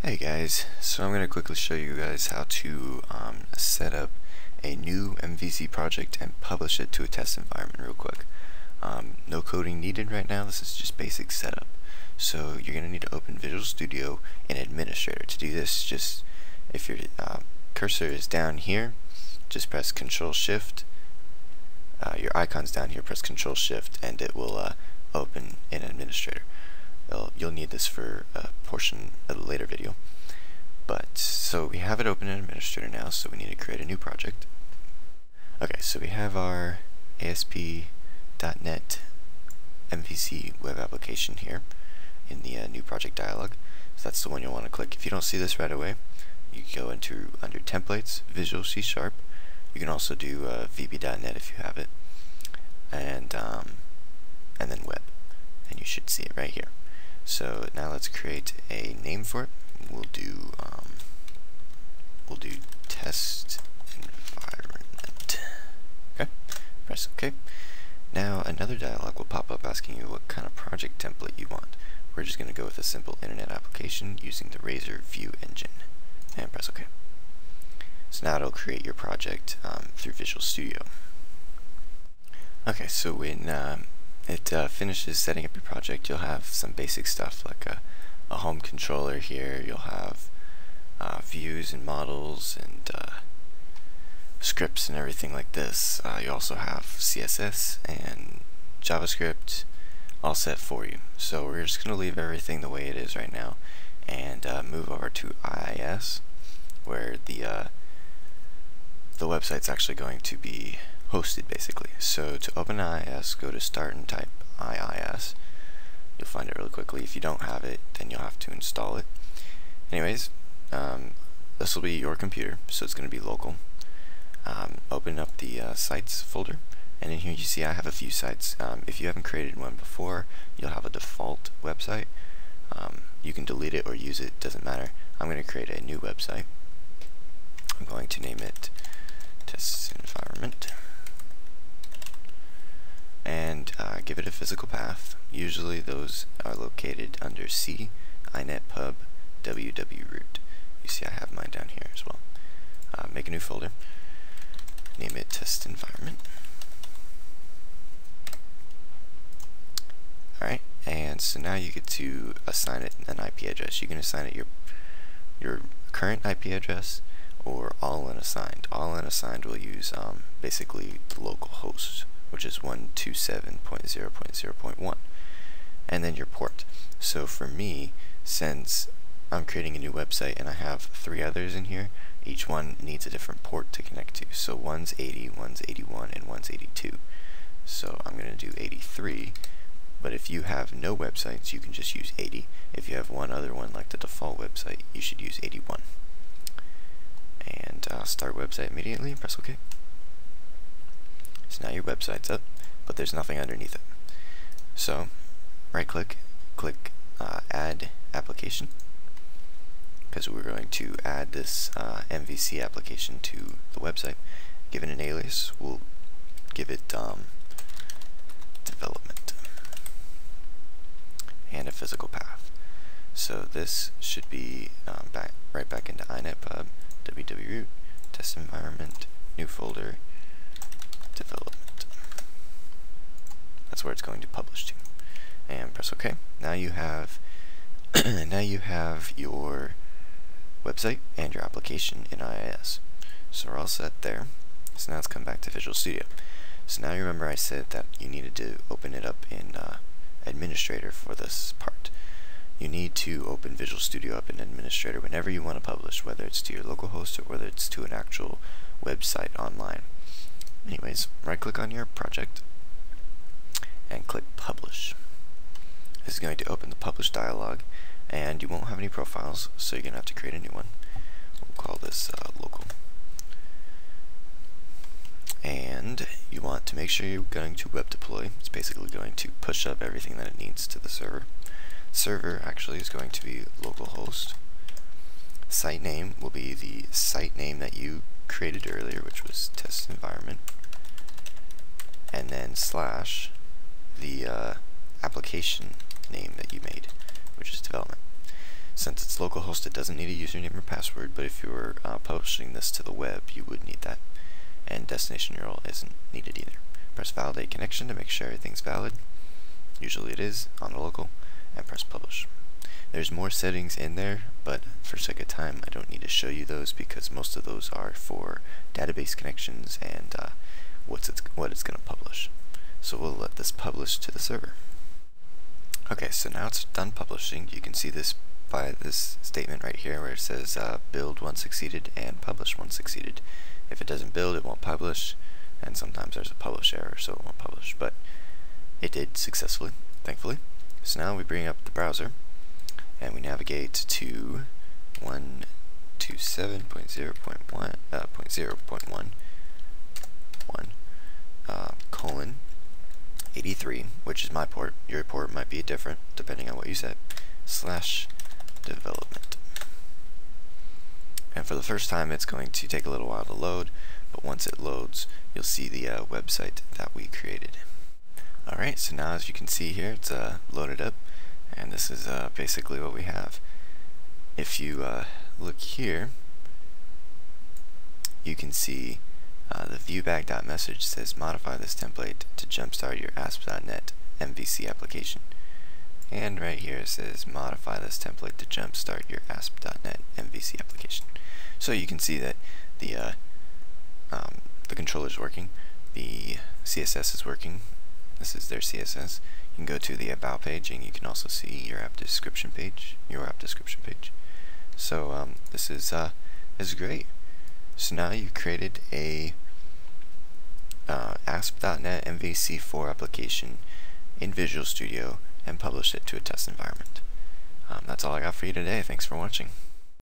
Hey guys, so I'm going to quickly show you guys how to set up a new MVC project and publish it to a test environment real quick. No coding needed right now, this is just basic setup. So you're going to need to open Visual Studio in Administrator. To do this, just if your cursor is down here, just press Control Shift. Your icon's down here, press Control Shift, and it will open in Administrator. You'll need this for a portion of the later video. But, so we have it open in Administrator now, so we need to create a new project. Okay, so we have our ASP.NET MVC web application here in the new project dialog. So that's the one you'll want to click. If you don't see this right away, you can go under Templates, Visual C#. You can also do VB.NET if you have it, and then Web, and you should see it right here. So now let's create a name for it. We'll do test environment. Okay, press OK. Now another dialog will pop up asking you what kind of project template you want. We're just going to go with a simple internet application using the Razor View engine, and press OK. So now it'll create your project through Visual Studio. Okay, so when it finishes setting up your project, you'll have some basic stuff like a home controller here. You'll have views and models and scripts and everything like this. You also have CSS and JavaScript all set for you. So we're just going to leave everything the way it is right now and move over to IIS, where the website's actually going to be hosted basically. So to open IIS, go to Start and type IIS. You'll find it really quickly. If you don't have it, then you'll have to install it. Anyways, this will be your computer, so it's going to be local. Open up the sites folder, and in here you see I have a few sites. If you haven't created one before, you'll have a default website. You can delete it or use it, doesn't matter. I'm going to create a new website. I'm going to name it Test Environment, and give it a physical path. Usually those are located under C, inetpub, www-root. You see I have mine down here as well. Make a new folder, name it Test Environment. Alright, and so now you get to assign it an IP address. You can assign it your current IP address or all unassigned. All unassigned will use basically the local host, which is 127.0.0.1, and then your port. So for me, since I'm creating a new website and I have 3 others in here, each one needs a different port to connect to. So one's 80, one's 81, and one's 82. So I'm going to do 83, but if you have no websites, you can just use 80. If you have one other one like the default website, you should use 81. And start website immediately, press OK. So now your website's up, but there's nothing underneath it. So right click, click Add Application, because we're going to add this MVC application to the website. Give it an alias. We'll give it development and a physical path. So this should be right back into inetpub, www-root, test environment, new folder, development. That's where it's going to publish to. And press OK. Now you have your website and your application in IIS. So we're all set there. So now let's come back to Visual Studio. So now you remember I said that you needed to open it up in Administrator for this part. You need to open Visual Studio up in Administrator whenever you want to publish, whether it's to your local host or whether it's to an actual website online. Anyways, right click on your project and click Publish. This is going to open the Publish dialog, and you won't have any profiles, so you're going to have to create a new one. We'll call this local. And you want to make sure you're going to web deploy. It's basically going to push up everything that it needs to the server. Server actually is going to be localhost. Site name will be the site name that you created earlier, which was test environment, and then slash the application name that you made, which is development. Since it's localhost, it doesn't need a username or password, but if you were publishing this to the web, you would need that. And destination URL isn't needed either. Press validate connection to make sure everything's valid. Usually it is on the local, and press publish. There's more settings in there, but for sake of time, I don't need to show you those because most of those are for database connections and what it's going to publish. So we'll let this publish to the server. Okay, so now it's done publishing. You can see this by this statement right here where it says build once succeeded and publish once succeeded. If it doesn't build, it won't publish, and sometimes there's a publish error, so it won't publish, but it did successfully, thankfully. So now we bring up the browser and we navigate to 127.0.1 colon 83, which is my port. Your port might be different depending on what you set, /development. And for the first time it's going to take a little while to load, but once it loads you'll see the website that we created. Alright, so now as you can see here, it's loaded up, and this is basically what we have. If you look here, you can see the viewback.message says modify this template to jumpstart your ASP.NET MVC application. And right here it says modify this template to jumpstart your ASP.NET MVC application. So you can see that the controller is working, the CSS is working. This is their CSS. You can go to the about page and you can also see your app description page. So this is great. So now you've created a ASP.NET MVC4 application in Visual Studio and published it to a test environment. That's all I got for you today. Thanks for watching.